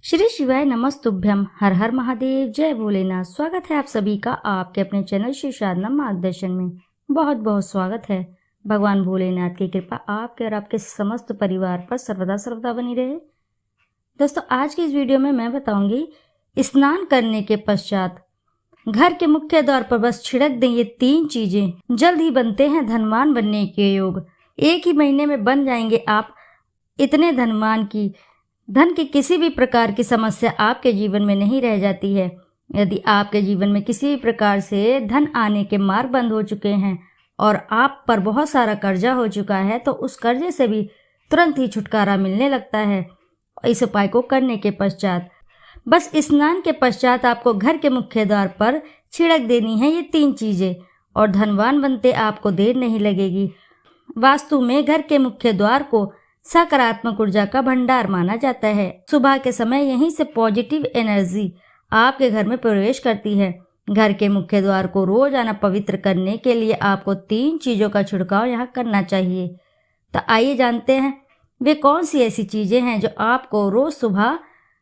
श्री शिवाय नमस्तुभ्यम। हर हर महादेव, जय भोलेनाथ। स्वागत है आप सभी का आपके अपने चैनल श्री साधना मार्गदर्शन में। बहुत बहुत स्वागत है। भगवान भोलेनाथ की कृपा आपके और आपके समस्त परिवार पर सर्वदा सर्वदा बनी रहे। दोस्तों, आज की इस वीडियो में मैं बताऊंगी, स्नान करने के पश्चात घर के मुख्य द्वार पर बस छिड़क दें ये 3 चीजें, जल्द ही बनते हैं धनवान बनने के योग। एक ही महीने में बन जाएंगे आप इतने धनवान की धन की किसी भी प्रकार की समस्या आपके जीवन में नहीं रह जाती है। यदि आपके जीवन में किसी भी प्रकार से धन आने के मार्ग बंद हो चुके हैं और आप पर बहुत सारा कर्जा हो चुका है, तो उस कर्जे से भी तुरंत ही छुटकारा मिलने लगता है। इस उपाय को करने के पश्चात बस स्नान के पश्चात आपको घर के मुख्य द्वार पर छिड़क देनी है ये 3 चीजें और धनवान बनते आपको देर नहीं लगेगी। वास्तु में घर के मुख्य द्वार को सकारात्मक ऊर्जा का भंडार माना जाता है। सुबह के समय यहीं से पॉजिटिव एनर्जी आपके घर में प्रवेश करती है। घर के मुख्य द्वार को रोजाना पवित्र करने के लिए आपको 3 चीजों का छिड़काव यहाँ करना चाहिए। तो आइए जानते हैं वे कौन सी ऐसी चीजें हैं जो आपको रोज सुबह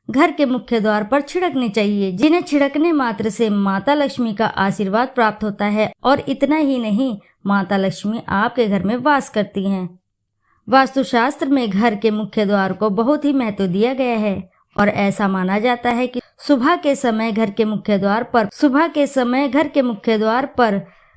घर के मुख्य द्वार पर छिड़कनी चाहिए, जिन्हें छिड़कने मात्र से माता लक्ष्मी का आशीर्वाद प्राप्त होता है। और इतना ही नहीं, माता लक्ष्मी आपके घर में वास करती हैं। वास्तुशास्त्र में घर के मुख्य द्वार को बहुत ही महत्व दिया गया है और ऐसा माना जाता है कि सुबह के समय घर के मुख्य द्वार पर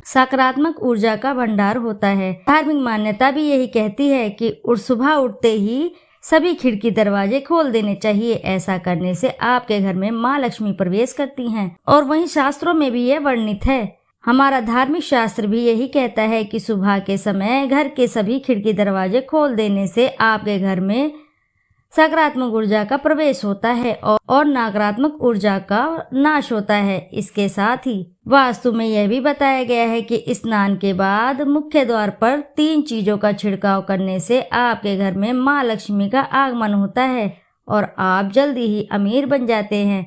सकारात्मक ऊर्जा का भंडार होता है। धार्मिक मान्यता भी यही कहती है कि सुबह उठते ही सभी खिड़की दरवाजे खोल देने चाहिए। ऐसा करने से आपके घर में माँ लक्ष्मी प्रवेश करती हैं और वहीं शास्त्रों में भी यह वर्णित है। हमारा धार्मिक शास्त्र भी यही कहता है कि सुबह के समय घर के सभी खिड़की दरवाजे खोल देने से आपके घर में सकारात्मक ऊर्जा का प्रवेश होता है और नकारात्मक ऊर्जा का नाश होता है। इसके साथ ही वास्तु में यह भी बताया गया है कि स्नान के बाद मुख्य द्वार पर 3 चीजों का छिड़काव करने से आपके घर में माँ लक्ष्मी का आगमन होता है और आप जल्दी ही अमीर बन जाते हैं।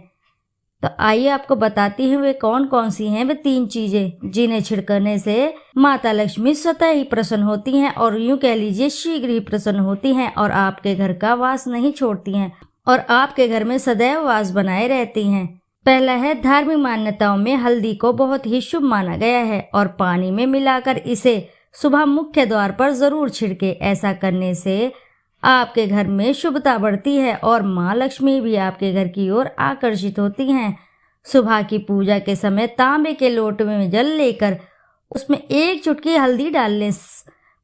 तो आइए आपको बताती हूँ वे कौन कौन सी हैं वे 3 चीजें, जिन्हें छिड़कने से माता लक्ष्मी स्वतः ही प्रसन्न होती हैं और यूं कह लीजिए शीघ्र ही प्रसन्न होती हैं और आपके घर का वास नहीं छोड़ती हैं और आपके घर में सदैव वास बनाए रहती हैं। पहला है, धार्मिक मान्यताओं में हल्दी को बहुत ही शुभ माना गया है और पानी में मिलाकर इसे सुबह मुख्य द्वार पर जरूर छिड़के। ऐसा करने से आपके घर में शुभता बढ़ती है और माँ लक्ष्मी भी आपके घर की ओर आकर्षित होती हैं। सुबह की पूजा के समय तांबे के लोटे में जल लेकर उसमें 1 चुटकी हल्दी डालने,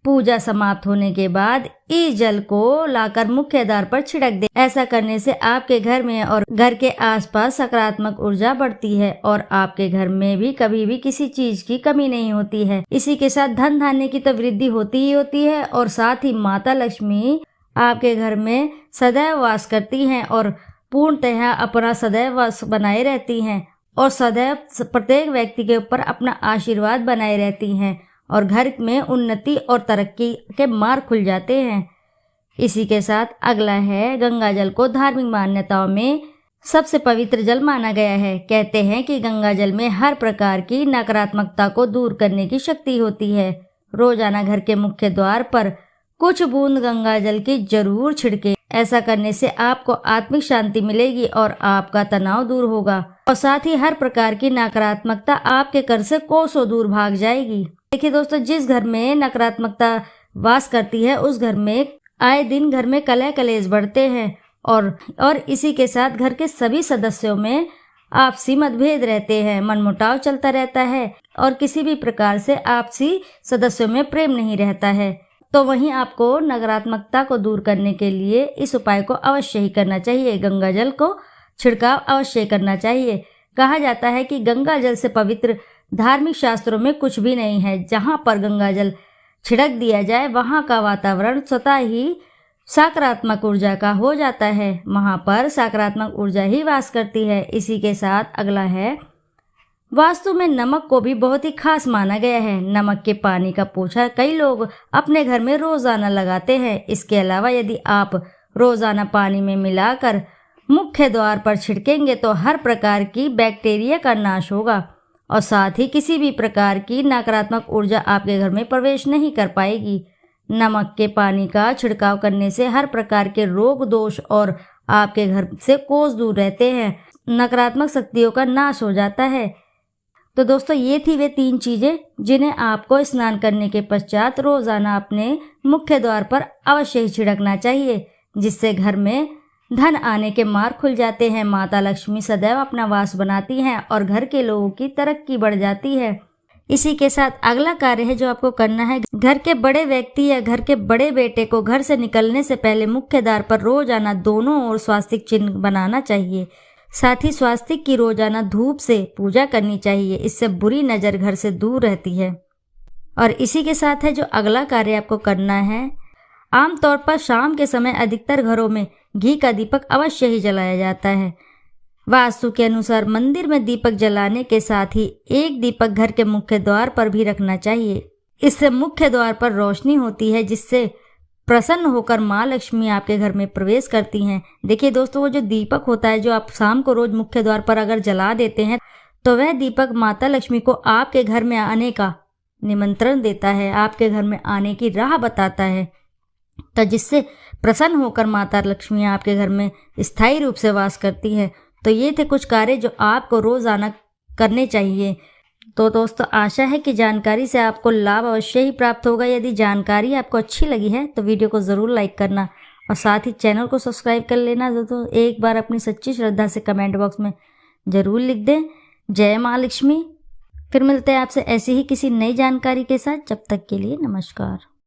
पूजा समाप्त होने के बाद इस जल को लाकर मुख्य द्वार पर छिड़क दे। ऐसा करने से आपके घर में और घर के आसपास सकारात्मक ऊर्जा बढ़ती है और आपके घर में भी कभी भी किसी चीज की कमी नहीं होती है। इसी के साथ धन धान्य की तो वृद्धि होती ही होती है और साथ ही माता लक्ष्मी आपके घर में सदैव वास करती हैं और पूर्णतः अपना सदैव वास बनाए रहती हैं और सदैव प्रत्येक व्यक्ति के ऊपर अपना आशीर्वाद बनाए रहती हैं और घर में उन्नति और तरक्की के मार्ग खुल जाते हैं। इसी के साथ अगला है, गंगा जल को धार्मिक मान्यताओं में सबसे पवित्र जल माना गया है। कहते हैं कि गंगा जल में हर प्रकार की नकारात्मकता को दूर करने की शक्ति होती है। रोजाना घर के मुख्य द्वार पर कुछ बूंद गंगा जल की जरूर छिड़के। ऐसा करने से आपको आत्मिक शांति मिलेगी और आपका तनाव दूर होगा और साथ ही हर प्रकार की नकारात्मकता आपके घर से कोसों दूर भाग जाएगी। देखिए दोस्तों, जिस घर में नकारात्मकता वास करती है उस घर में आए दिन घर में कलह कलेश बढ़ते हैं और इसी के साथ घर के सभी सदस्यों में आपसी मतभेद रहते हैं, मनमुटाव चलता रहता है और किसी भी प्रकार से आपसी सदस्यों में प्रेम नहीं रहता है। तो वहीं आपको नकारात्मकता को दूर करने के लिए इस उपाय को अवश्य ही करना चाहिए। गंगा जल को छिड़काव अवश्य करना चाहिए। कहा जाता है कि गंगा जल से पवित्र धार्मिक शास्त्रों में कुछ भी नहीं है। जहां पर गंगा जल छिड़क दिया जाए वहां का वातावरण स्वतः ही सकारात्मक ऊर्जा का हो जाता है। वहां पर सकारात्मक ऊर्जा ही वास करती है। इसी के साथ अगला है, वास्तु में नमक को भी बहुत ही खास माना गया है। नमक के पानी का पोछा कई लोग अपने घर में रोजाना लगाते हैं। इसके अलावा यदि आप रोजाना पानी में मिलाकर मुख्य द्वार पर छिड़केंगे तो हर प्रकार की बैक्टीरिया का नाश होगा और साथ ही किसी भी प्रकार की नकारात्मक ऊर्जा आपके घर में प्रवेश नहीं कर पाएगी। नमक के पानी का छिड़काव करने से हर प्रकार के रोग दोष और आपके घर से कोस दूर रहते हैं, नकारात्मक शक्तियों का नाश हो जाता है। तो दोस्तों, ये थी वे 3 चीज़ें जिन्हें आपको स्नान करने के पश्चात रोजाना अपने मुख्य द्वार पर अवश्य ही छिड़कना चाहिए, जिससे घर में धन आने के मार्ग खुल जाते हैं, माता लक्ष्मी सदैव अपना वास बनाती हैं और घर के लोगों की तरक्की बढ़ जाती है। इसी के साथ अगला कार्य है जो आपको करना है, घर के बड़े व्यक्ति या घर के बड़े बेटे को घर से निकलने से पहले मुख्य द्वार पर रोजाना दोनों ओर स्वास्तिक चिन्ह बनाना चाहिए। साथ ही स्वास्तिक की रोजाना धूप से पूजा करनी चाहिए, इससे बुरी नज़र घर से दूर रहती है। और इसी के साथ है जो अगला कार्य आपको करना है, आमतौर पर शाम के समय अधिकतर घरों में घी का दीपक अवश्य ही जलाया जाता है। वास्तु के अनुसार मंदिर में दीपक जलाने के साथ ही एक दीपक घर के मुख्य द्वार पर भी रखना चाहिए। इससे मुख्य द्वार पर रोशनी होती है, जिससे प्रसन्न होकर माँ लक्ष्मी आपके घर में प्रवेश करती हैं। देखिए दोस्तों, वो जो दीपक होता है जो आप शाम को रोज मुख्य द्वार पर अगर जला देते हैं, तो वह दीपक माता लक्ष्मी को आपके घर में आने का निमंत्रण देता है, आपके घर में आने की राह बताता है, तो जिससे प्रसन्न होकर माता लक्ष्मी आपके घर में स्थायी रूप से वास करती है। तो ये थे कुछ कार्य जो आपको रोजाना करने चाहिए। तो दोस्तों, आशा है कि जानकारी से आपको लाभ अवश्य ही प्राप्त होगा। यदि जानकारी आपको अच्छी लगी है तो वीडियो को ज़रूर लाइक करना और साथ ही चैनल को सब्सक्राइब कर लेना। दोस्तों, एक बार अपनी सच्ची श्रद्धा से कमेंट बॉक्स में ज़रूर लिख दें, जय माँ लक्ष्मी। फिर मिलते हैं आपसे ऐसी ही किसी नई जानकारी के साथ। जब तक के लिए नमस्कार।